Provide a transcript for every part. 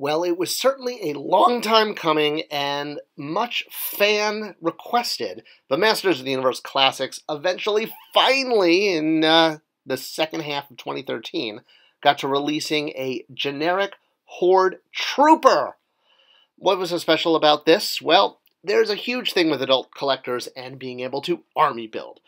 Well, it was certainly a long time coming and much fan requested. The Masters of the Universe Classics eventually, finally, in the second half of 2013, got to releasing a generic Horde Trooper. What was so special about this? Well, there's a huge thing with adult collectors and being able to army build.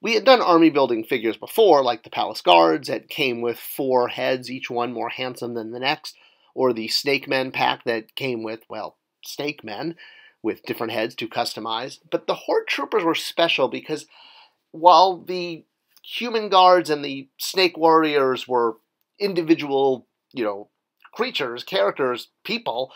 We had done army building figures before, like the Palace Guards that came with 4 heads, each one more handsome than the next, or the Snake Men pack that came with, well, Snake Men with different heads to customize. But the Horde Troopers were special because while the Human Guards and the Snake Warriors were individual, creatures, characters, people,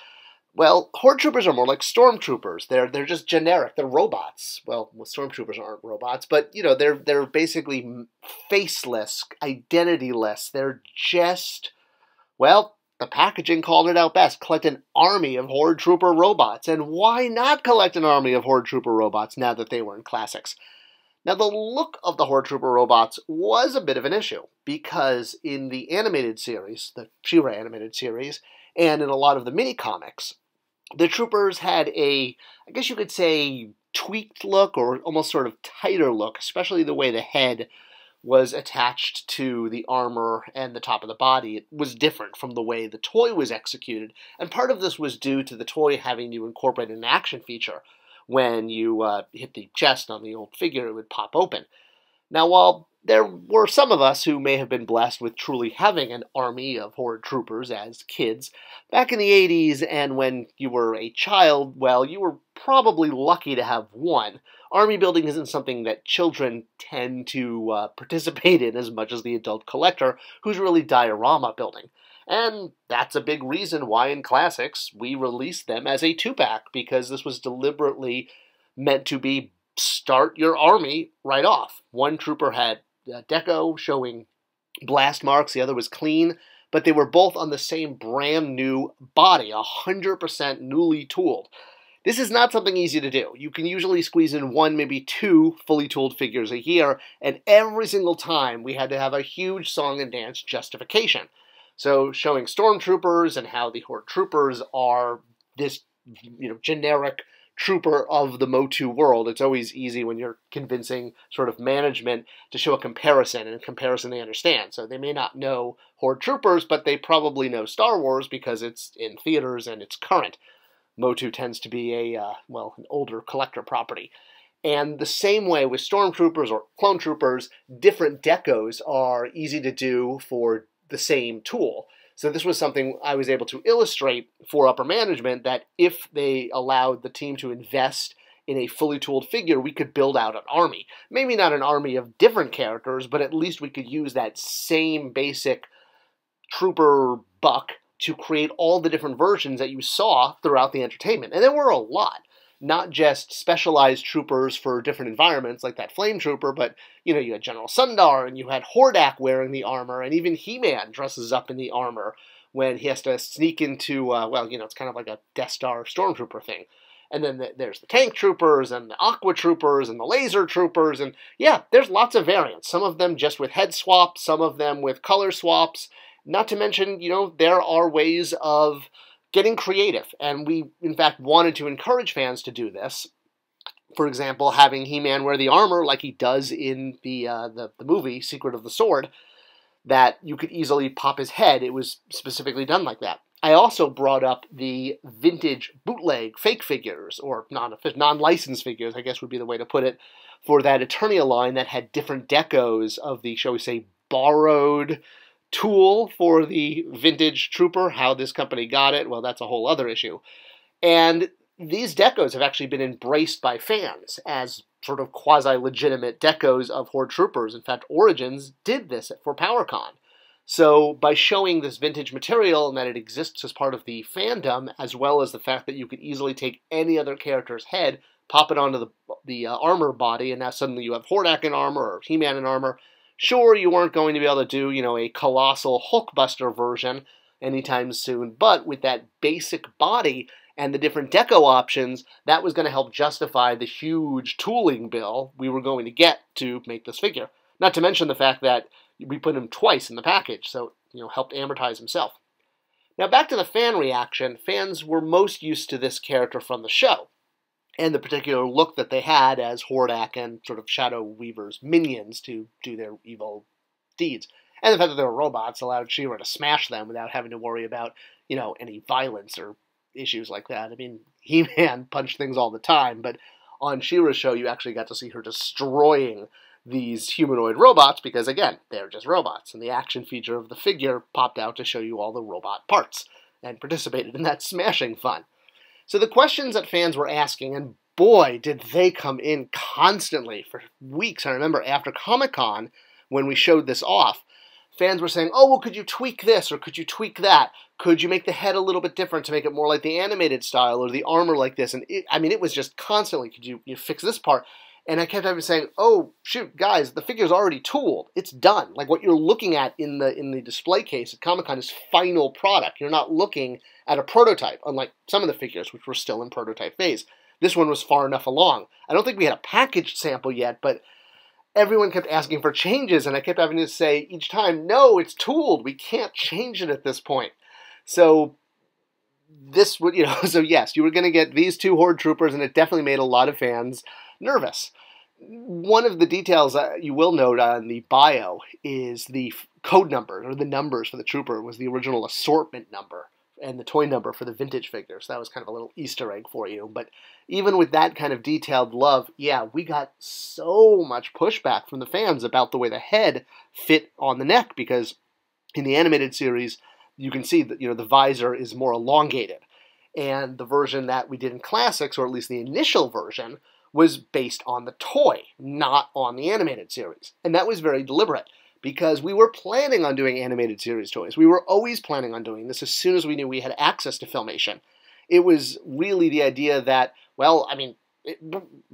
well, Horde Troopers are more like Stormtroopers. They're just generic. They're robots. Well, Stormtroopers aren't robots, but they're basically faceless, identityless. They're just, well, the packaging called it out best. Collect an army of Horde Trooper robots. And why not collect an army of Horde Trooper robots now that they were in classics? Now, the look of the Horde Trooper robots was a bit of an issue because in the animated series, the She-Ra animated series, and in a lot of the mini-comics, the troopers had I guess you could say, tweaked look or almost sort of tighter look, especially the way the head was attached to the armor and the top of the body. It was different from the way the toy was executed, and part of this was due to the toy having to incorporate an action feature. When you hit the chest on the old figure, it would pop open. Now, while there were some of us who may have been blessed with truly having an army of Horde Troopers as kids, back in the 80s and when you were a child, well, you were probably lucky to have one. Army building isn't something that children tend to participate in as much as the adult collector, who's really diorama building. And that's a big reason why in classics we released them as a 2-pack, because this was deliberately meant to be start your army right off. One trooper had deco showing blast marks, the other was clean, but they were both on the same brand new body, 100% newly tooled. This is not something easy to do. You can usually squeeze in 1, maybe 2 fully tooled figures a year, and every single time we had to have a huge song and dance justification. So showing Stormtroopers and how the Horde Troopers are this, generic trooper of the MOTUC world. It's always easy when you're convincing sort of management to show a comparison, and a comparison they understand. So they may not know Horde Troopers, but they probably know Star Wars because it's in theaters and it's current. MOTUC tends to be an older collector property. And the same way with Stormtroopers or Clone Troopers, different decos are easy to do for the same tool. So this was something I was able to illustrate for upper management, that if they allowed the team to invest in a fully tooled figure, we could build out an army. Maybe not an army of different characters, but at least we could use that same basic trooper buck to create all the different versions that you saw throughout the entertainment. And there were a lot. Not just specialized troopers for different environments like that Flame Trooper, but, you had General Sundar, and you had Hordak wearing the armor, and even He-Man dresses up in the armor when he has to sneak into, it's kind of like a Death Star Stormtrooper thing. And then there's the Tank Troopers, and the Aqua Troopers, and the Laser Troopers, and yeah, there's lots of variants. Some of them just with head swaps, some of them with color swaps. Not to mention, there are ways of getting creative, and we, in fact, wanted to encourage fans to do this. For example, having He-Man wear the armor like he does in the movie Secret of the Sword, that you could easily pop his head. It was specifically done like that. I also brought up the vintage bootleg fake figures, or non-licensed figures, I guess would be the way to put it, for that Eternia line that had different decos of the, shall we say, borrowed tool for the vintage trooper. How this company got it, well, that's a whole other issue. And these decos have actually been embraced by fans as sort of quasi-legitimate decos of Horde Troopers. In fact, Origins did this for PowerCon. So by showing this vintage material and that it exists as part of the fandom, as well as the fact that you could easily take any other character's head, pop it onto the armor body, and now suddenly you have Hordak in armor or He-Man in armor. Sure, you weren't going to be able to do, a colossal Hulkbuster version anytime soon, but with that basic body and the different deco options, that was going to help justify the huge tooling bill we were going to get to make this figure. Not to mention the fact that we put him twice in the package, so, helped amortize himself. Now back to the fan reaction, fans were most used to this character from the show, and the particular look that they had as Hordak and sort of Shadow Weaver's minions to do their evil deeds. And the fact that they were robots allowed She-Ra to smash them without having to worry about, any violence or issues like that. I mean, He-Man punched things all the time, but on She-Ra's show you actually got to see her destroying these humanoid robots because, again, they're just robots. And the action feature of the figure popped out to show you all the robot parts and participated in that smashing fun. So the questions that fans were asking, and boy, did they come in constantly for weeks. I remember after Comic-Con, when we showed this off, fans were saying, oh, well, could you tweak this or could you tweak that? Could you make the head a little bit different to make it more like the animated style or the armor like this? And it was just constantly, could you fix this part? And I kept having saying, oh, shoot, guys, the figure's already tooled. It's done. Like what you're looking at in the display case at Comic-Con is final product. You're not looking at a prototype, unlike some of the figures, which were still in prototype phase. This one was far enough along. I don't think we had a packaged sample yet, but everyone kept asking for changes, and I kept having to say each time, no, it's tooled. We can't change it at this point. So this would, so yes, you were going to get these two Horde Troopers, and it definitely made a lot of fans nervous. One of the details you will note on the bio is the code number, or the numbers for the Trooper, was the original assortment number, and the toy number for the vintage figures. That was kind of a little Easter egg for you. But even with that kind of detailed love, yeah, we got so much pushback from the fans about the way the head fit on the neck, because in the animated series, you can see that the visor is more elongated. And the version that we did in Classics, or at least the initial version, was based on the toy, not on the animated series. And that was very deliberate, because we were planning on doing animated series toys. We were always planning on doing this as soon as we knew we had access to Filmation. It was really the idea that, well, I mean,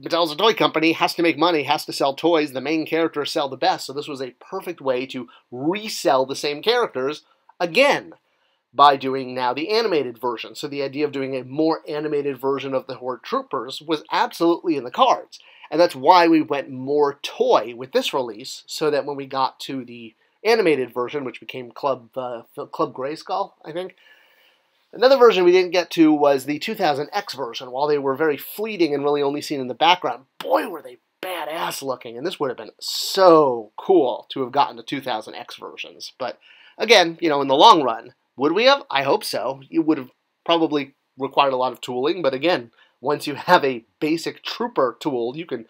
Mattel's a toy company, has to make money, has to sell toys, the main characters sell the best, so this was a perfect way to resell the same characters again by doing now the animated version. So the idea of doing a more animated version of the Horde Troopers was absolutely in the cards. And that's why we went more toy with this release, so that when we got to the animated version, which became Club Grayskull, I think. Another version we didn't get to was the 2000X version. While they were very fleeting and really only seen in the background, boy, were they badass looking. And this would have been so cool to have gotten the 2000X versions. But again, in the long run, would we have? I hope so. You would have probably required a lot of tooling, but again, once you have a basic Trooper tool, you can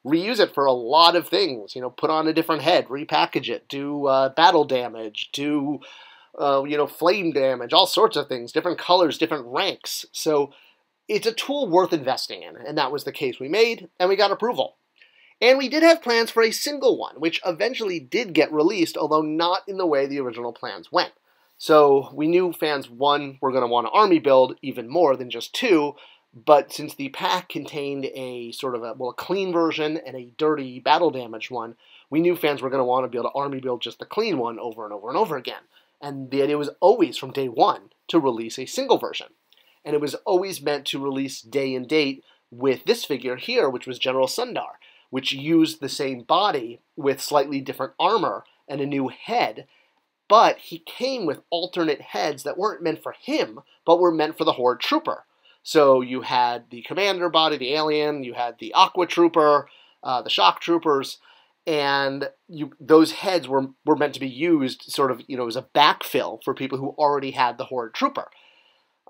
reuse it for a lot of things. Put on a different head, repackage it, do battle damage, do flame damage, all sorts of things, different colors, different ranks. So it's a tool worth investing in, and that was the case we made, and we got approval. And we did have plans for a single one, which eventually did get released, although not in the way the original plans went. So we knew fans, one, were going to want an army build even more than just two, but since the pack contained a sort of a clean version and a dirty battle damage one, we knew fans were going to want to be able to army build just the clean one over and over and over again. And the idea was always from day one to release a single version. And it was always meant to release day and date with this figure here, which was General Sundar, which used the same body with slightly different armor and a new head. But he came with alternate heads that weren't meant for him, but were meant for the Horde Trooper. So you had the Commander body, the Alien, you had the Aqua Trooper, the Shock Troopers, and those heads were meant to be used sort of, as a backfill for people who already had the Horde Trooper.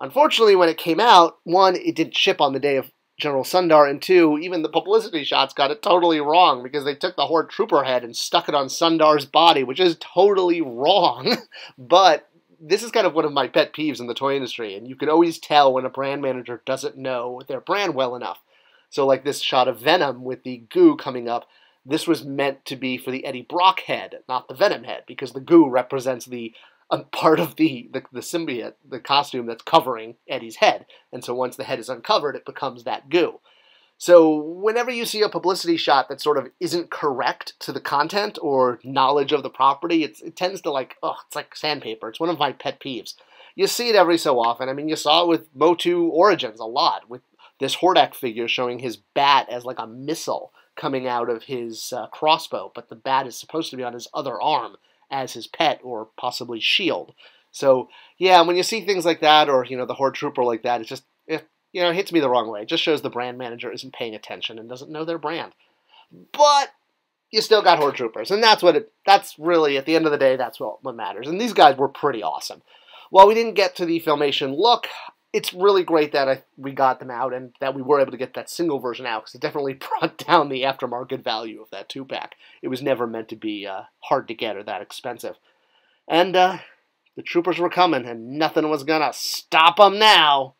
Unfortunately, when it came out, one, it didn't ship on the day of General Sundar, and two, even the publicity shots got it totally wrong, because they took the Horde Trooper head and stuck it on Sundar's body, which is totally wrong. But this is kind of one of my pet peeves in the toy industry, and you can always tell when a brand manager doesn't know their brand well enough. So like this shot of Venom with the goo coming up, this was meant to be for the Eddie Brock head, not the Venom head, because the goo represents the part of the symbiote, the costume that's covering Eddie's head. And so once the head is uncovered, it becomes that goo. So whenever you see a publicity shot that sort of isn't correct to the content or knowledge of the property, it tends to it's like sandpaper. It's one of my pet peeves. You see it every so often. I mean, you saw it with MOTUC Origins a lot, with this Hordak figure showing his bat as like a missile coming out of his crossbow, but the bat is supposed to be on his other arm as his pet or possibly shield. So, yeah, when you see things like that, or, the Horde Trooper like that, it just, it hits me the wrong way. It just shows the brand manager isn't paying attention and doesn't know their brand. But you still got Horde Troopers, and that's really, at the end of the day, that's what matters. And these guys were pretty awesome. While we didn't get to the Filmation look, it's really great that we got them out and that we were able to get that single version out, because it definitely brought down the aftermarket value of that 2-pack. It was never meant to be hard to get or that expensive. And the Troopers were coming, and nothing was gonna stop them now.